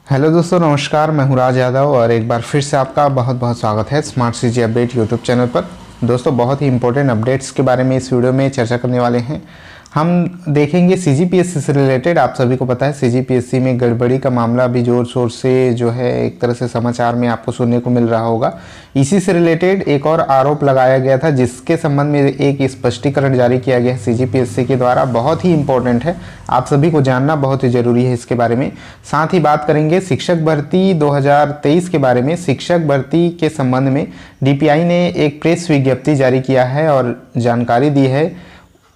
Hello दोस्तों, नमस्कार। मैं हूं राज यादव और एक बार फिर से आपका बहुत बहुत स्वागत है smart CG update YouTube channel पर। दोस्तों, बहुत ही इंपॉर्टेंट अपडेट्स के बारे में इस वीडियो में चर्चा करने वाले हैं। हम देखेंगे सीजीपीएससी से रिलेटेड। आप सभी को पता है सीजीपीएससी में गड़बड़ी का मामला भी जोर शोर से जो है एक तरह से समाचार में आपको सुनने को मिल रहा होगा। इसी से रिलेटेड एक और आरोप लगाया गया था जिसके संबंध में एक स्पष्टीकरण जारी किया गया है सीजीपीएससी के द्वारा। बहुत ही इंपॉर्टेंट है, आप सभी को जानना बहुत ही ज़रूरी है इसके बारे में। साथ ही बात करेंगे शिक्षक भर्ती 2023 के बारे में। शिक्षक भर्ती के संबंध में डीपीआई ने एक प्रेस विज्ञप्ति जारी किया है और जानकारी दी है।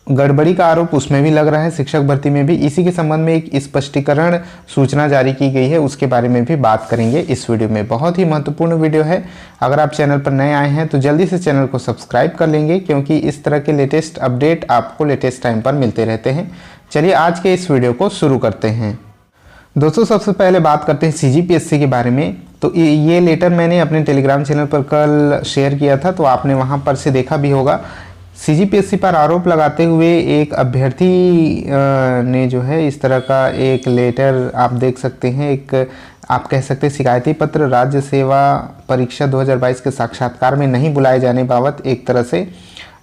गड़बड़ी का आरोप उसमें भी लग रहा है, शिक्षक भर्ती में भी। इसी के संबंध में एक स्पष्टीकरण सूचना जारी की गई है, उसके बारे में भी बात करेंगे इस वीडियो में। बहुत ही महत्वपूर्ण वीडियो है। अगर आप चैनल पर नए आए हैं तो जल्दी से चैनल को सब्सक्राइब कर लेंगे, क्योंकि इस तरह के लेटेस्ट अपडेट आपको लेटेस्ट टाइम पर मिलते रहते हैं। चलिए आज के इस वीडियो को शुरू करते हैं। दोस्तों, सबसे पहले बात करते हैं सीजीपीएससी के बारे में। तो ये लेटर मैंने अपने टेलीग्राम चैनल पर कल शेयर किया था, तो आपने वहाँ पर से देखा भी होगा। सीजीपीएससी पर आरोप लगाते हुए एक अभ्यर्थी ने जो है इस तरह का एक लेटर आप देख सकते हैं। एक आप कह सकते हैं शिकायती पत्र राज्य सेवा परीक्षा 2022 के साक्षात्कार में नहीं बुलाए जाने बाबत एक तरह से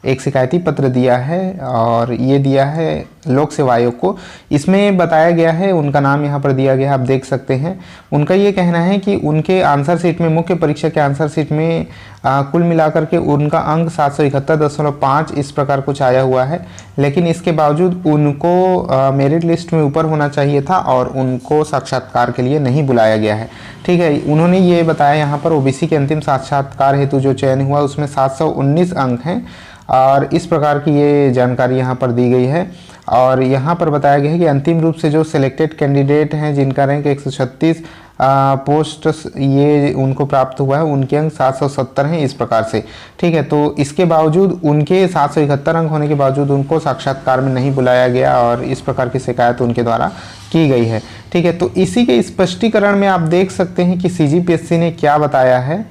एक शिकायती पत्र दिया है, और ये दिया है लोक सेवा आयोग को। इसमें बताया गया है, उनका नाम यहाँ पर दिया गया है, आप देख सकते हैं। उनका ये कहना है कि उनके आंसर शीट में, मुख्य परीक्षा के आंसर शीट में कुल मिलाकर के उनका अंक 771.5 इस प्रकार कुछ आया हुआ है, लेकिन इसके बावजूद उनको मेरिट लिस्ट में ऊपर होना चाहिए था और उनको साक्षात्कार के लिए नहीं बुलाया गया है। ठीक है, उन्होंने ये बताया यहाँ पर ओबीसी के अंतिम साक्षात्कार हेतु जो चयन हुआ उसमें 719 अंक हैं, और इस प्रकार की ये जानकारी यहाँ पर दी गई है। और यहाँ पर बताया गया है कि अंतिम रूप से जो सिलेक्टेड कैंडिडेट हैं जिनका रैंक 136 पोस्ट ये उनको प्राप्त हुआ है, उनके अंक 770 हैं इस प्रकार से। ठीक है, तो इसके बावजूद उनके 771 अंक होने के बावजूद उनको साक्षात्कार में नहीं बुलाया गया, और इस प्रकार की शिकायत उनके द्वारा की गई है। ठीक है, तो इसी के स्पष्टीकरण में आप देख सकते हैं कि सीजीपीएससी ने क्या बताया है।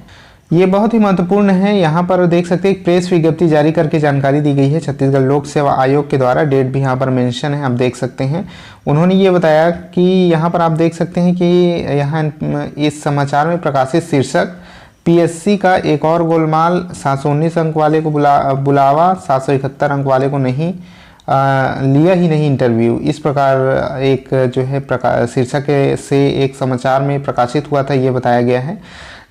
ये बहुत ही महत्वपूर्ण है। यहाँ पर देख सकते हैं एक प्रेस विज्ञप्ति जारी करके जानकारी दी गई है छत्तीसगढ़ लोक सेवा आयोग के द्वारा। डेट भी यहाँ पर मेंशन है, आप देख सकते हैं। उन्होंने ये बताया कि यहाँ पर आप देख सकते हैं कि यहाँ इस समाचार में प्रकाशित शीर्षक पीएससी का एक और गोलमाल, 719 अंक वाले को बुलावा, 771 अंक वाले को नहीं लिया ही नहीं इंटरव्यू। इस प्रकार एक जो है शीर्षक से एक समाचार में प्रकाशित हुआ था। ये बताया गया है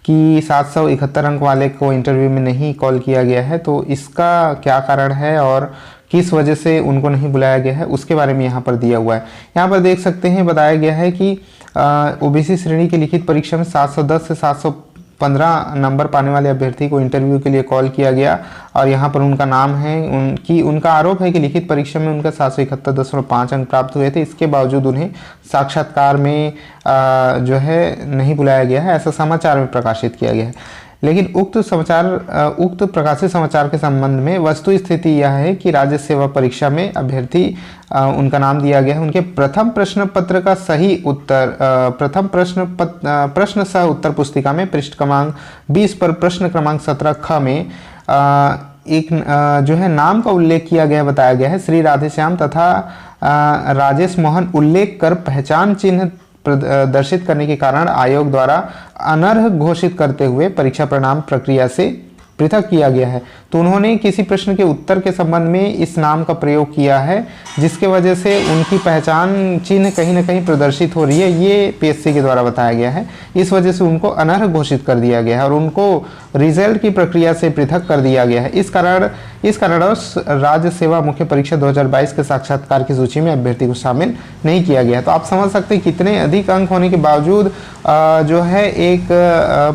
कि 771 अंक वाले को इंटरव्यू में नहीं कॉल किया गया है। तो इसका क्या कारण है और किस वजह से उनको नहीं बुलाया गया है, उसके बारे में यहाँ पर दिया हुआ है। यहाँ पर देख सकते हैं बताया गया है कि ओबीसी श्रेणी की लिखित परीक्षा में 710 से 715 नंबर पाने वाले अभ्यर्थी को इंटरव्यू के लिए कॉल किया गया, और यहाँ पर उनका नाम है। उनका आरोप है कि लिखित परीक्षा में उनका 771.5 अंक प्राप्त हुए थे, इसके बावजूद उन्हें साक्षात्कार में जो है नहीं बुलाया गया है, ऐसा समाचार में प्रकाशित किया गया है। लेकिन उक्त प्रकाशित समाचार के संबंध में वस्तु स्थिति यह है कि राज्य सेवा परीक्षा में अभ्यर्थी उनका नाम दिया गया है, उनके प्रथम प्रश्न पत्र का सही उत्तर प्रथम प्रश्न सह उत्तर पुस्तिका में पृष्ठ क्रमांक 20 पर प्रश्न क्रमांक 17 ख में एक जो है नाम का उल्लेख किया गया, बताया गया है श्री राधेश्याम तथा राजेश मोहन उल्लेख कर पहचान चिन्ह प्रदर्शित करने के कारण आयोग द्वारा अनर्ह घोषित करते हुए परीक्षा परिणाम प्रक्रिया से पृथक किया गया है। तो उन्होंने किसी प्रश्न के उत्तर के संबंध में इस नाम का प्रयोग किया है, जिसके वजह से उनकी पहचान चिन्ह कहीं ना कहीं प्रदर्शित हो रही है, ये पीएससी के द्वारा बताया गया है। इस वजह से उनको अनर्ह घोषित कर दिया गया है और उनको रिजल्ट की प्रक्रिया से पृथक कर दिया गया है। इस कारणवश राज्य सेवा मुख्य परीक्षा 2022 के साक्षात्कार की सूची में अभ्यर्थी को शामिल नहीं किया गया। तो आप समझ सकते हैं कितने अधिक अंक होने के बावजूद जो है एक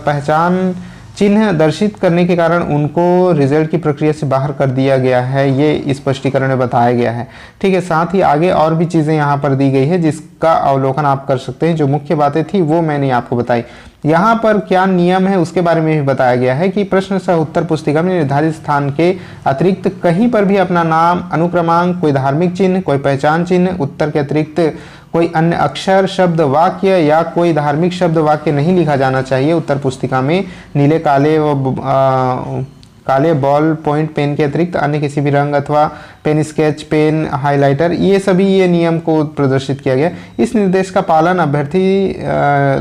पहचान चिन्ह दर्शित करने के कारण उनको रिजल्ट की प्रक्रिया से बाहर कर दिया गया है, ये स्पष्टीकरण में बताया गया है। ठीक है, साथ ही आगे और भी चीज़ें यहाँ पर दी गई है जिसका अवलोकन आप कर सकते हैं। जो मुख्य बातें थी वो मैंने आपको बताई। यहाँ पर क्या नियम है उसके बारे में भी बताया गया है कि प्रश्न सह उत्तर पुस्तिका में निर्धारित स्थान के अतिरिक्त कहीं पर भी अपना नाम, अनुक्रमांक, कोई धार्मिक चिन्ह, कोई पहचान चिन्ह, उत्तर के अतिरिक्त कोई अन्य अक्षर, शब्द, वाक्य या कोई धार्मिक शब्द वाक्य नहीं लिखा जाना चाहिए। उत्तर पुस्तिका में नीले, काले व काले बॉल पॉइंट पेन के अतिरिक्त अन्य किसी भी रंग अथवा पेन, स्केच पेन, हाइलाइटर, ये सभी ये नियम को प्रदर्शित किया गया। इस निर्देश का पालन अभ्यर्थी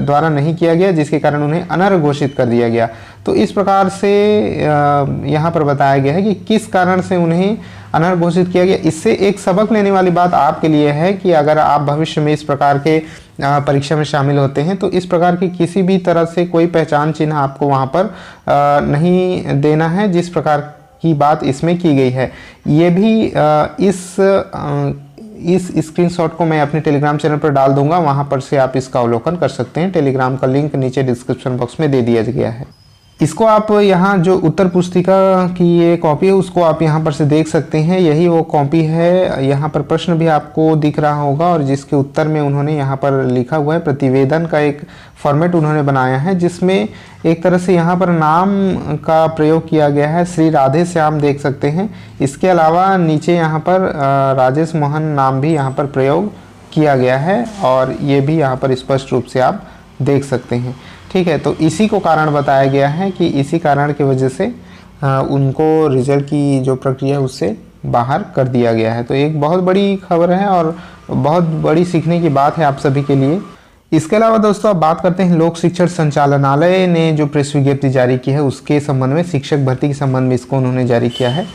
द्वारा नहीं किया गया, जिसके कारण उन्हें अनर्ह घोषित कर दिया गया। तो इस प्रकार से यहाँ पर बताया गया है कि किस कारण से उन्हें अनर्ह घोषित किया गया। इससे एक सबक लेने वाली बात आपके लिए है कि अगर आप भविष्य में इस प्रकार के परीक्षा में शामिल होते हैं तो इस प्रकार की किसी भी तरह से कोई पहचान चिन्ह आपको वहाँ पर नहीं देना है, जिस प्रकार की बात इसमें की गई है। ये भी इस स्क्रीनशॉट को मैं अपने टेलीग्राम चैनल पर डाल दूंगा, वहाँ पर से आप इसका अवलोकन कर सकते हैं। टेलीग्राम का लिंक नीचे डिस्क्रिप्शन बॉक्स में दे दिया गया है। इसको आप यहाँ जो उत्तर पुस्तिका की ये कॉपी है उसको आप यहाँ पर से देख सकते हैं। यही वो कॉपी है। यहाँ पर प्रश्न भी आपको दिख रहा होगा और जिसके उत्तर में उन्होंने यहाँ पर लिखा हुआ है। प्रतिवेदन का एक फॉर्मेट उन्होंने बनाया है जिसमें एक तरह से यहाँ पर नाम का प्रयोग किया गया है। श्री राधे श्याम देख सकते हैं। इसके अलावा नीचे यहाँ पर राजेश मोहन नाम भी यहाँ पर प्रयोग किया गया है और ये भी यहाँ पर स्पष्ट रूप से आप देख सकते हैं। ठीक है, तो इसी को कारण बताया गया है कि इसी कारण की वजह से उनको रिजल्ट की जो प्रक्रिया है उससे बाहर कर दिया गया है। तो एक बहुत बड़ी खबर है और बहुत बड़ी सीखने की बात है आप सभी के लिए। इसके अलावा दोस्तों अब बात करते हैं लोक शिक्षण संचालनालय ने जो प्रेस विज्ञप्ति जारी की है उसके संबंध में, शिक्षक भर्ती के संबंध में इसको उन्होंने जारी किया है।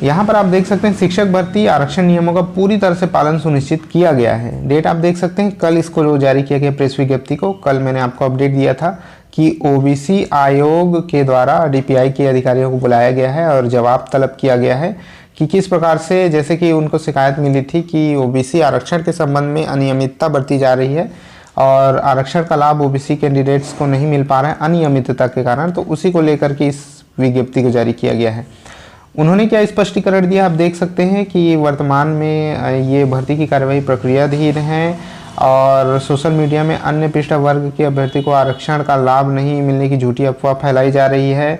यहाँ पर आप देख सकते हैं शिक्षक भर्ती आरक्षण नियमों का पूरी तरह से पालन सुनिश्चित किया गया है। डेट आप देख सकते हैं, कल इसको जारी किया गया प्रेस विज्ञप्ति को। कल मैंने आपको अपडेट दिया था कि ओबीसी आयोग के द्वारा डीपीआई के अधिकारियों को बुलाया गया है और जवाब तलब किया गया है कि किस प्रकार से, जैसे कि उनको शिकायत मिली थी कि ओबीसी आरक्षण के संबंध में अनियमितता बरती जा रही है और आरक्षण का लाभ ओबीसी कैंडिडेट्स को नहीं मिल पा रहा है अनियमितता के कारण। तो उसी को लेकर के इस विज्ञप्ति को जारी किया गया है। उन्होंने क्या स्पष्टीकरण दिया आप देख सकते हैं कि वर्तमान में ये भर्ती की कार्यवाही प्रक्रियाधीन है और सोशल मीडिया में अन्य पिछड़ा वर्ग के अभ्यर्थी को आरक्षण का लाभ नहीं मिलने की झूठी अफवाह फैलाई जा रही है।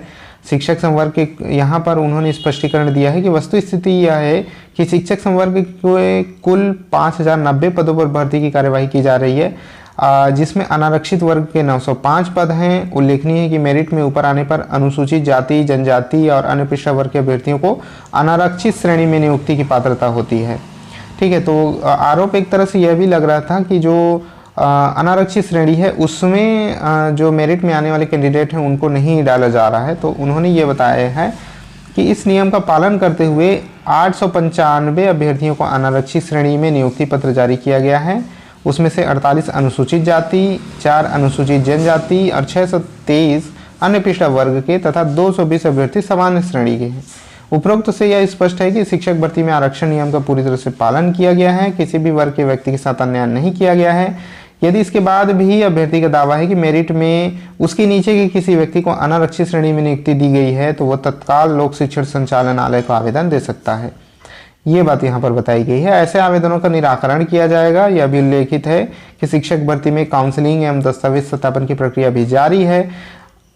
शिक्षक संवर्ग के यहाँ पर उन्होंने स्पष्टीकरण दिया है कि वस्तु स्थिति यह है कि शिक्षक संवर्ग के कुल 5090 पदों पर भर्ती की कार्यवाही की जा रही है, जिसमें अनारक्षित वर्ग के 905 पद हैं। उल्लेखनीय है कि मेरिट में ऊपर आने पर अनुसूचित जाति, जनजाति और अन्य पिछड़ा वर्ग के अभ्यर्थियों को अनारक्षित श्रेणी में नियुक्ति की पात्रता होती है। ठीक है, तो आरोप एक तरह से यह भी लग रहा था कि जो अनारक्षित श्रेणी है उसमें जो मेरिट में आने वाले कैंडिडेट हैं उनको नहीं डाला जा रहा है। तो उन्होंने ये बताया है कि इस नियम का पालन करते हुए 895 अभ्यर्थियों को अनारक्षित श्रेणी में नियुक्ति पत्र जारी किया गया है। उसमें से 48 अनुसूचित जाति, 4 अनुसूचित जनजाति और 623 अन्य पिछड़ा वर्ग के तथा 220 अभ्यर्थी सामान्य श्रेणी के हैं। उपरोक्त से यह स्पष्ट है कि शिक्षक भर्ती में आरक्षण नियम का पूरी तरह से पालन किया गया है। किसी भी वर्ग के व्यक्ति के साथ अन्याय नहीं किया गया है। यदि इसके बाद भी अभ्यर्थी का दावा है कि मेरिट में उसके नीचे के किसी व्यक्ति को अनारक्षित श्रेणी में नियुक्ति दी गई है तो वह तत्काल लोक शिक्षण संचालनालय को आवेदन दे सकता है। ये बात यहाँ पर बताई गई है। ऐसे आवेदनों का निराकरण किया जाएगा। यह भी उल्लेखित है कि शिक्षक भर्ती में काउंसलिंग एवं दस्तावेज सत्यापन की प्रक्रिया भी जारी है।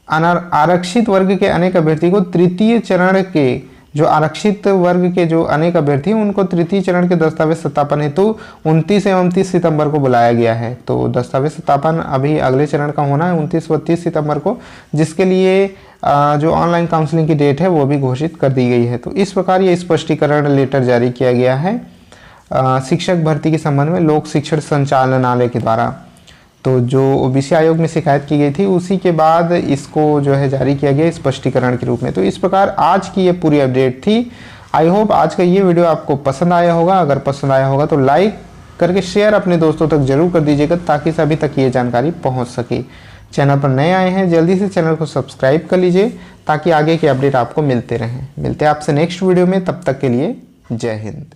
आरक्षित वर्ग के अनेक अभ्यर्थी को तृतीय चरण के जो आरक्षित वर्ग के जो अनेक अभ्यर्थी हैं उनको तृतीय चरण के दस्तावेज सत्यापन हेतु 29 एवं 30 सितंबर को बुलाया गया है। तो दस्तावेज सत्यापन अभी अगले चरण का होना है 29 व 30 सितंबर को, जिसके लिए जो ऑनलाइन काउंसलिंग की डेट है वो भी घोषित कर दी गई है। तो इस प्रकार ये स्पष्टीकरण लेटर जारी किया गया है शिक्षक भर्ती के संबंध में लोक शिक्षण संचालनालय के द्वारा। तो जो ओबीसी आयोग में शिकायत की गई थी उसी के बाद इसको जो है जारी किया गया स्पष्टीकरण के रूप में। तो इस प्रकार आज की ये पूरी अपडेट थी। आई होप आज का ये वीडियो आपको पसंद आया होगा। अगर पसंद आया होगा तो लाइक करके शेयर अपने दोस्तों तक जरूर कर दीजिएगा ताकि सभी तक ये जानकारी पहुंच सके। चैनल पर नए आए हैं जल्दी से चैनल को सब्सक्राइब कर लीजिए ताकि आगे के अपडेट आपको मिलते रहें। मिलते हैं आपसे नेक्स्ट वीडियो में, तब तक के लिए जय हिंद।